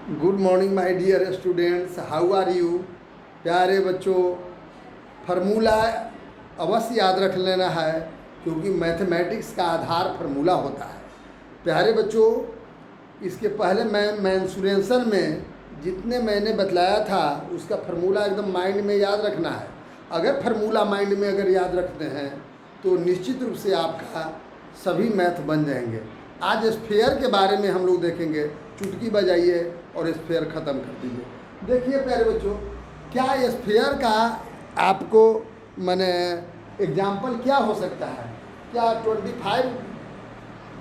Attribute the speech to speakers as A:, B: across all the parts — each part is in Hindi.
A: Good morning my dear students, how are you. प्यारे बच्चों, फार्मूला अवश्य याद रख लेना है क्योंकि मैथमेटिक्स का आधार फार्मूला होता है। प्यारे बच्चों, इसके पहले मैं मेंसुरेशन में जितने मैंने बतलाया था उसका फार्मूला एकदम माइंड में याद रखना है। अगर फार्मूला माइंड में अगर याद रखते हैं तो निश्चित रूप से आपका सभी मैथ बन जाएंगे। आज स्फेयर के बारे में हम लोग देखेंगे। चुटकी बजाइए और स्फेयर ख़त्म कर दीजिए। देखिए प्यारे बच्चों, क्या स्फेयर का आपको मैंने एग्जाम्पल क्या हो सकता है? क्या 25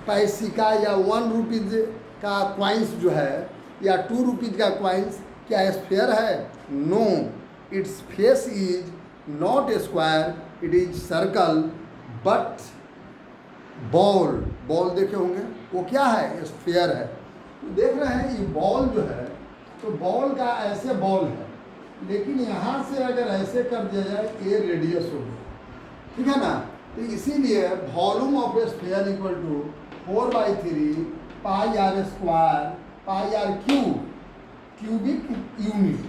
A: पैसे का या 1 रुपीज़ का क्वाइंस जो है या 2 रुपीज़ का क्वाइंस क्या स्फेयर है? No, it's face is not square, it is circle but ball. Ball देखे होंगे, वो क्या है? स्फेयर है। तो देख रहे हैं ये बॉल जो है, तो बॉल का ऐसे बॉल है, लेकिन यहाँ से अगर ऐसे कर दिया जाए ये रेडियस हो गया, ठीक है ना। तो इसीलिए volume of a sphere equal to 4/3 pi R square pi R cubic unit.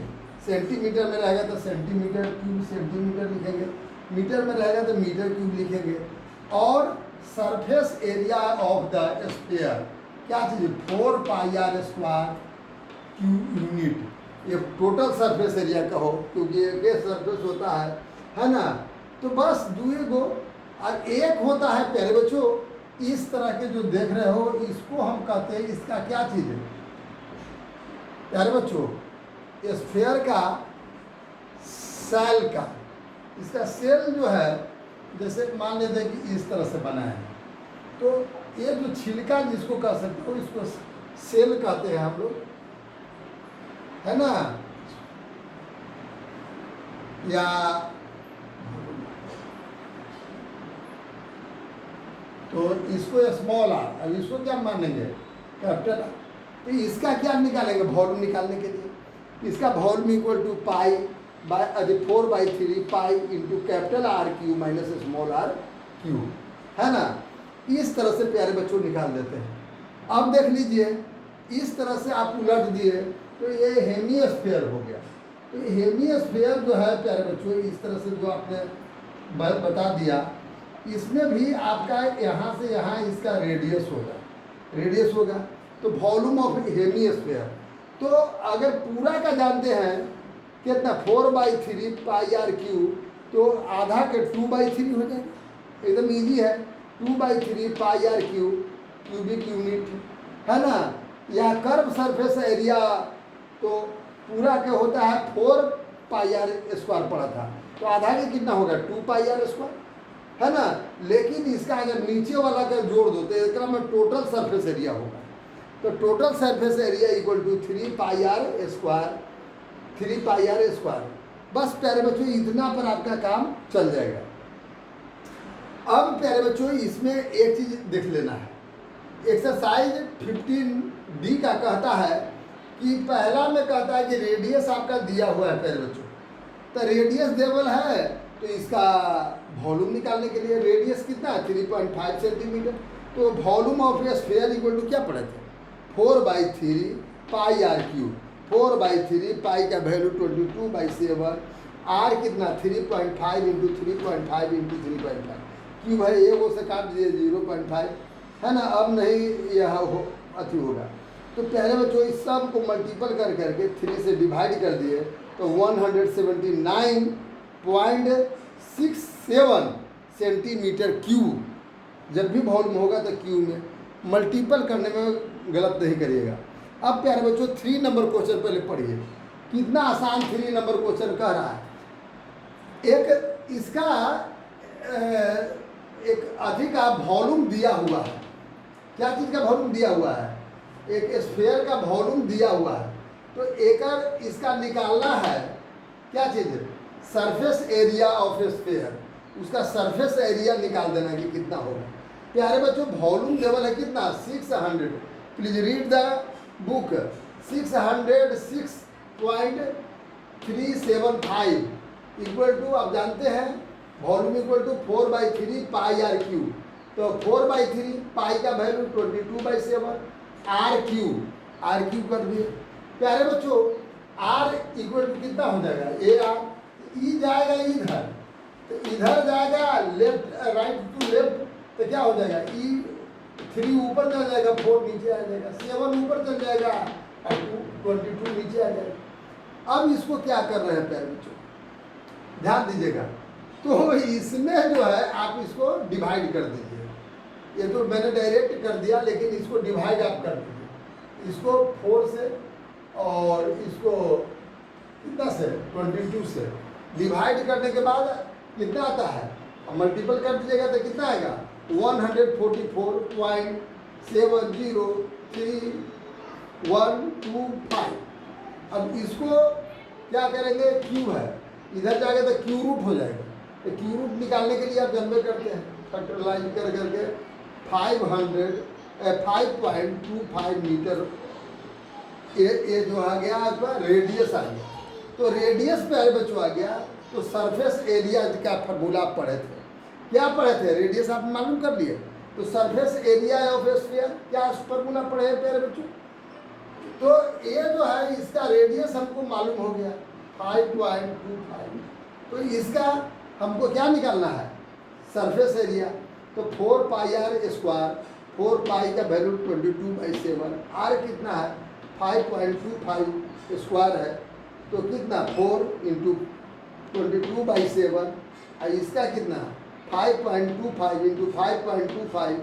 A: Centimetre में रहेगा तो सेंटीमीटर क्यूब सेंटीमीटर लिखेंगे, मीटर में रहेगा तो मीटर क्यूब लिखेंगे। और surface area of the sphere क्या चीज़? 4 pi R square cube unit. ये टोटल सरफेस एरिया कहो क्योंकि एक सरफेस होता है ना। तो बस दुए गो और एक होता है प्यारे बच्चों, इस तरह के जो देख रहे हो इसको हम कहते हैं, इसका क्या चीज़ है प्यारे बच्चों? स्फेयर का सेल का, इसका सेल जो है जैसे मान लेते हैं कि इस तरह से बना है, तो ये जो छिलका जिसको कह सकते हो इसको सेल कहते हैं हम लोग, है ना। या तो इसको स्मॉल आर, अब इसको क्या मानेंगे? Capital R. तो इसका क्या निकालेंगे वॉल्यूम निकालने के लिए? इसका volume equal to pi by 4/3 pi into capital R cube minus small R cube, है ना। इस तरह से प्यारे बच्चों निकाल देते हैं। अब देख लीजिए, इस तरह से आप उलट दिए तो ये हेमीस्फेयर हो गया। तो ये हेमीस्फेयर जो है प्यारे बच्चों, इस तरह से जो आपने बता दिया, इसमें भी आपका यहाँ से यहाँ इसका रेडियस होगा। तो वॉल्यूम ऑफ हेमीस्फेयर, तो अगर पूरा का जानते हैं कितना 4/3 पाई आर क्यू, तो आधा के 2/3 हो जाएगा, एकदम इजी है। 2/3 पाई आर क्यूबिक यूनिट, है ना। या कर्व सरफेस एरिया तो पूरा के होता है 4 पाई आर स्क्वायर पड़ा था, तो आधा के कितना होगा? 2 पाई आर स्क्वायर, है ना। लेकिन इसका अगर नीचे वाला का जोड़ दो तो इसका में टोटल सरफेस एरिया होगा। तो total surface area equal to 3 pi R square. बस प्यारे बच्चों इतना पर आपका काम चल जाएगा। अब प्यारे बच्चों इसमें एक चीज़ देख लेना है। एक्सरसाइज 15B का कहता है कि पहला में कहता है कि रेडियस आपका दिया हुआ है प्यारे बच्चों, तो रेडियस देवल है, तो इसका वॉल्यूम निकालने के लिए रेडियस कितना है? 3.5 सेंटीमीटर। तो volume of a sphere equal to क्या पढ़े थे? 4/3 पाई आर क्यूब। 4/3 पाई का वैल्यू 22/7, आर कितना? 3.5 इंटू 3.5 इंटू 3.5 क्यूब है, ये वो से काट दिए 0.5, है ना। अब नहीं यह अति होगा। तो पहले बच्चों इस सब को मल्टीपल करके 3 से डिवाइड कर दिए तो 179.67 सेंटीमीटर क्यूब। जब भी वॉल्यूम होगा तो क्यूब में मल्टीपल करने में गलत नहीं करिएगा। अब प्यारे बच्चों 3 नंबर क्वेश्चन पहले पढ़िए, कितना आसान 3 नंबर क्वेश्चन कह रहा है। एक इसका एक अधिक का वॉल्यूम दिया हुआ है। क्या चीज़ का वॉल्यूम दिया हुआ है? एक स्फेयर का वॉल्यूम दिया हुआ है, तो एक इसका निकालना है क्या चीज़? Surface area of sphere. उसका सरफेस एरिया निकाल देना कि कितना होगा। प्यारे बच्चों वॉल्यूम लेवल है कितना? 600। Please read the book. 606.375 equal to, आप जानते हैं volume equal to 4/3 pi R cube. तो 4/3 पाई का वैल्यू 22/7, आर क्यूब कर दिए प्यारे बच्चों आर इक्वल टू कितना हो जाएगा, ए आर, ई जाएगा इधर, तो इधर जाएगा लेफ्ट राइट टू लेफ्ट, तो क्या हो जाएगा, ई 3 ऊपर चल जाएगा, 4 नीचे आ जाएगा, 7 ऊपर चल जाएगा और 22 नीचे आ जाएगा। अब इसको क्या कर रहे हैं प्यारे बच्चों, ध्यान दीजिएगा, तो इसमें जो है आप इसको डिवाइड कर दीजिए। ये तो मैंने डायरेक्ट कर दिया, लेकिन इसको डिवाइड आप कर दीजिए, इसको 4 से और इसको कितना से 22 से डिवाइड करने के बाद कितना आता है, मल्टीपल कर दीजिएगा तो कितना आएगा 144.703.125। अब इसको क्या करेंगे, क्यू है, इधर जाएगा तो क्यू रूट हो जाएगा, तो क्यू रूट निकालने के लिए आप जनरे करते हैं फैक्टराइज कर करके 5.25 मीटर ये जो आ गया आपका रेडियस आ गया। तो रेडियस प्यारे बच्चों आ गया, तो सरफेस एरिया का फॉर्मूला आप पढ़े थे, क्या पढ़े थे, रेडियस आप मालूम कर लिए, तो सरफेस एरिया ऑफ स्फीयर क्या फॉर्मूला पढ़े हैं प्यारे बच्चों, तो ये जो है इसका रेडियस हमको मालूम हो गया 5.25, तो इसका हमको क्या निकालना है, सरफेस एरिया, तो 4 पाई आर स्क्वायर, 4 पाई का वैल्यू 22/7, आर कितना है 5.25 स्क्वायर है, तो कितना 4 इंटू 22/7, और इसका कितना 5.25 इंटू 5.25,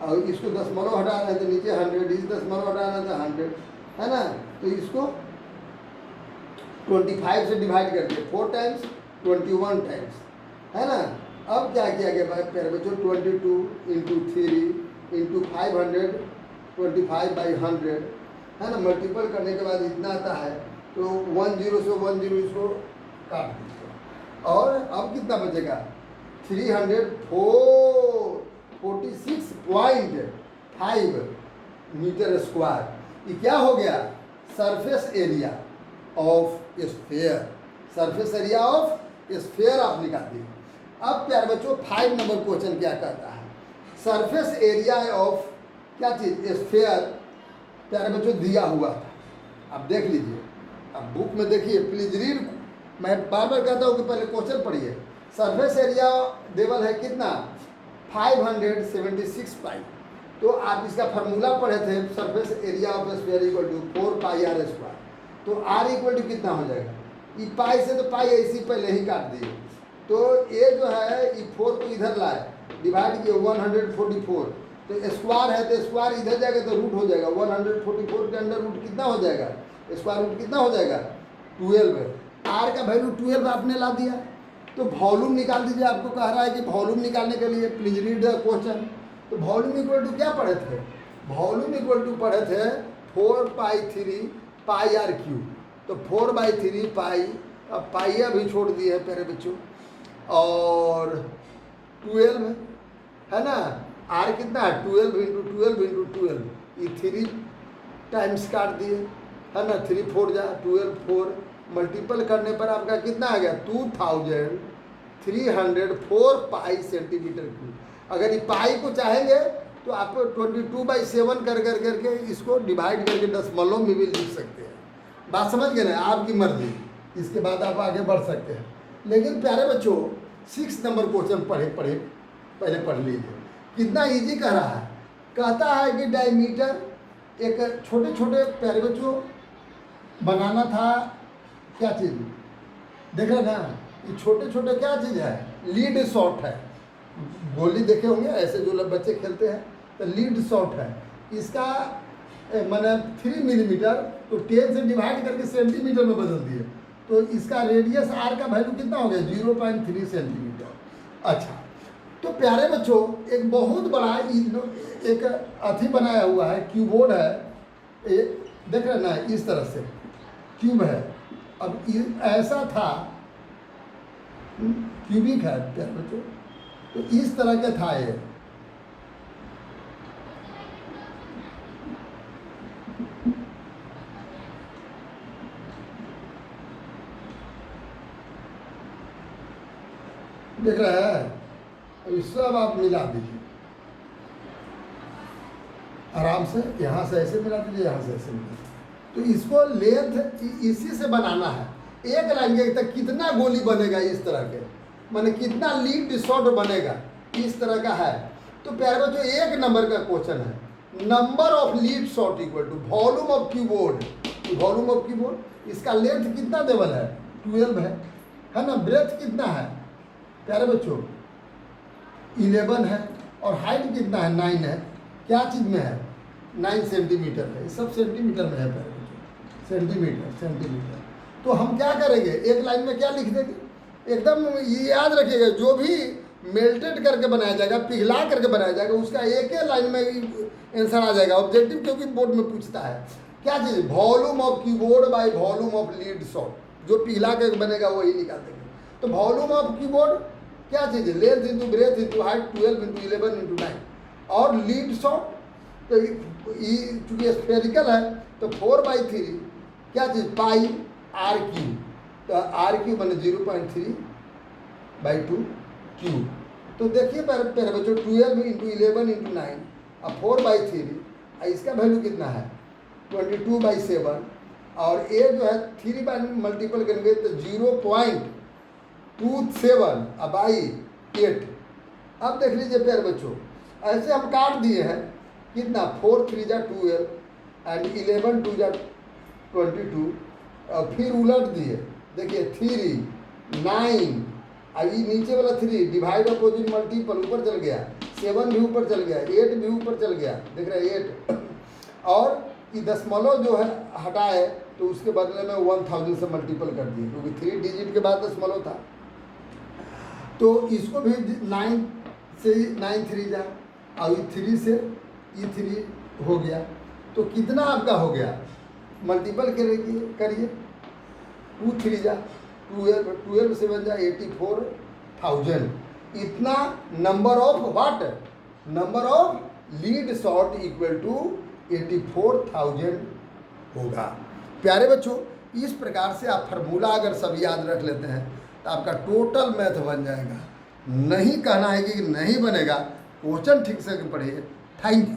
A: और इसको दशमलव हटा रहे हैं तो नीचे 100, इस दशमलव हटा रहे हैं तो 100 है ना, तो इसको 25 से डिवाइड कर दिए, 4 टाइम्स 21 टाइम्स है ना। अब क्या किया गया भाई प्यारे बच्चों, 22 इंटू 3 इंटू 525/100 है ना, मल्टीपल करने के बाद इतना आता है, तो 10 से 10 इसको काट दीजिए, और अब कितना बचेगा 346.5 मीटर स्क्वायर, ये क्या हो गया, surface area of sphere, surface area of sphere आप निकाल दिए। अब प्यारे बच्चों 5 नंबर क्वेश्चन क्या कहता है, सरफेस एरिया ऑफ क्या चीज़, स्फीयर प्यारे बच्चों दिया हुआ था, आप देख लीजिए, अब बुक में देखिए प्लीज रीड, मैं बार बार कहता हूँ कि पहले क्वेश्चन पढ़िए। सरफेस एरिया देवल है कितना 576 पाई, तो आप इसका फार्मूला पढ़े थे, surface area of sphere equal to 4 pi R square, तो आर इक्वल टू कितना हो जाएगा, ये पाई से तो पाई ऐसी पहले ही काट दिए, तो ये जो है ये 4 को इधर लाए, डिवाइड किए 144, तो स्क्वायर है तो स्क्वायर इधर जाएगा तो रूट हो जाएगा, 144 के अंडर रूट कितना हो जाएगा, स्क्वायर रूट कितना हो जाएगा 12 है, आर का वैल्यू 12 आपने ला दिया, तो वॉल्यूम निकाल दीजिए, आपको कह रहा है कि वॉल्यूम निकालने के लिए प्लीज रीड द क्वेश्चन। तो वॉल्यूम इक्वल टू क्या पढ़े थे, वॉल्यूम इक्वल टू पढ़े थे 4/3 पाई आर क्यूब, तो 4/3 पाई, अब पाइया भी छोड़ दिए है प्यारे बच्चों, और 12 है ना, आर कितना है 12 इंटू 12 इंटू 12, ये 3 टाइम्स काट दिए है ना, 3 4 जा 12, 4 मल्टीपल करने पर आपका कितना आ गया 2304 पाई सेंटीमीटर क्यूब। अगर ये पाई को चाहेंगे तो आप 22/7 कर करके इसको डिवाइड करके दशमलव में भी लिख सकते हैं, बात समझ गए ना, आपकी मर्जी, इसके बाद आप आगे बढ़ सकते हैं। लेकिन प्यारे बच्चों 6 नंबर क्वेश्चन पढ़े पहले पढ़ लीजिए, कितना इजी कह रहा है, कहता है कि डायमीटर एक छोटे छोटे प्यारे बच्चों बनाना था, क्या चीज़ देख रहे ना, ये छोटे छोटे क्या चीज़ है, लीड शॉट है, गोली देखे होंगे ऐसे जो लोग बच्चे खेलते हैं, तो लीड शॉट है, इसका मैंने 3 मिलीमीटर, तो 10 से डिवाइड करके सेंटीमीटर में बदल दिए, तो इसका रेडियस आर का वैल्यू कितना हो गया 0.3 सेंटीमीटर। अच्छा, तो प्यारे बच्चों एक बहुत बड़ा एक अथी बनाया हुआ है, क्यूबोर्ड है, देख रहे ना, इस तरह से क्यूब है, अब ऐसा था क्यूबिक है प्यारे बच्चों, तो इस तरह का था ये, देख रहे हैं, अब सब आप मिला दीजिए आराम से, यहाँ से ऐसे मिला दीजिए, यहाँ से ऐसे मिला दीजिए, तो इसको लेंथ इसी से बनाना है। एक लाइन के तक कितना गोली बनेगा इस तरह के, माने कितना लीड शॉट बनेगा इस तरह का है। तो प्यारे बच्चों एक नंबर का क्वेश्चन है, number of lead shot equal to volume of cuboid. Volume of cuboid, इसका लेंथ कितना देवल है 12 है ना, ब्रेथ कितना है प्यारे बच्चों 11 है, और हाइट कितना है 9 है। क्या चीज़ में है 9 सेंटीमीटर है, सब सेंटीमीटर में है प्यारे बच्चों, सेंटीमीटर। तो हम क्या करेंगे, एक लाइन में क्या लिख देंगे, एकदम ये याद रखिएगा, जो भी मेल्टेड करके बनाया जाएगा, पिघला करके बनाया जाएगा, उसका एक ही लाइन में आंसर आ जाएगा ऑब्जेक्टिव, क्योंकि बोर्ड में पूछता है क्या चीज़, volume of cuboid by volume of lead shot, जो पिघला करके बनेगा वही निकाल देंगे। तो वॉल्यूम ऑफ कीबोर्ड क्या चीज़ है, length into breadth into height 12 into 11 into 9, और लीड शॉट तो चूँकि स्फेरिकल है तो 4/3 क्या चीज़ पाई आर क्यू, तो आर क्यू बने 0.3/2 क्यू। तो देखिए पहले बच्चों 12 इंटू 11 इंटू 9 अब 4/3, इसका वैल्यू कितना है 22/7, और ये जो है 3 बाई मल्टीपल करेंगे तो 0.27/8। अब देख लीजिए प्यारे बच्चों, ऐसे हम काट दिए हैं कितना 4 3 जा 12 एंड 11 2 जा 22, और फिर उलट दिए, देखिए 3 9, अभी नीचे वाला 3 डिवाइड अपोजिट मल्टीपल ऊपर चल गया, 7 भी ऊपर चल गया, 8 भी ऊपर चल गया, देख रहे हैं 8, और ये दशमलव जो है हटाए तो उसके बदले में 1000 से मल्टीपल कर दिए, क्योंकि 3 डिजिट के बाद दशमलव था। तो इसको भी 9 से 9 3 जा, और 3 से ये 3 हो गया, तो कितना आपका हो गया मल्टीपल करिए 2 3 जा 12 से बन जा 84,000। इतना number of what, number of lead shot equal to 84,000 होगा। प्यारे बच्चों, इस प्रकार से आप फार्मूला अगर सब याद रख लेते हैं तो आपका टोटल मैथ बन जाएगा। नहीं कहना है कि नहीं बनेगा, क्वेश्चन ठीक से पढ़िए। Thank you.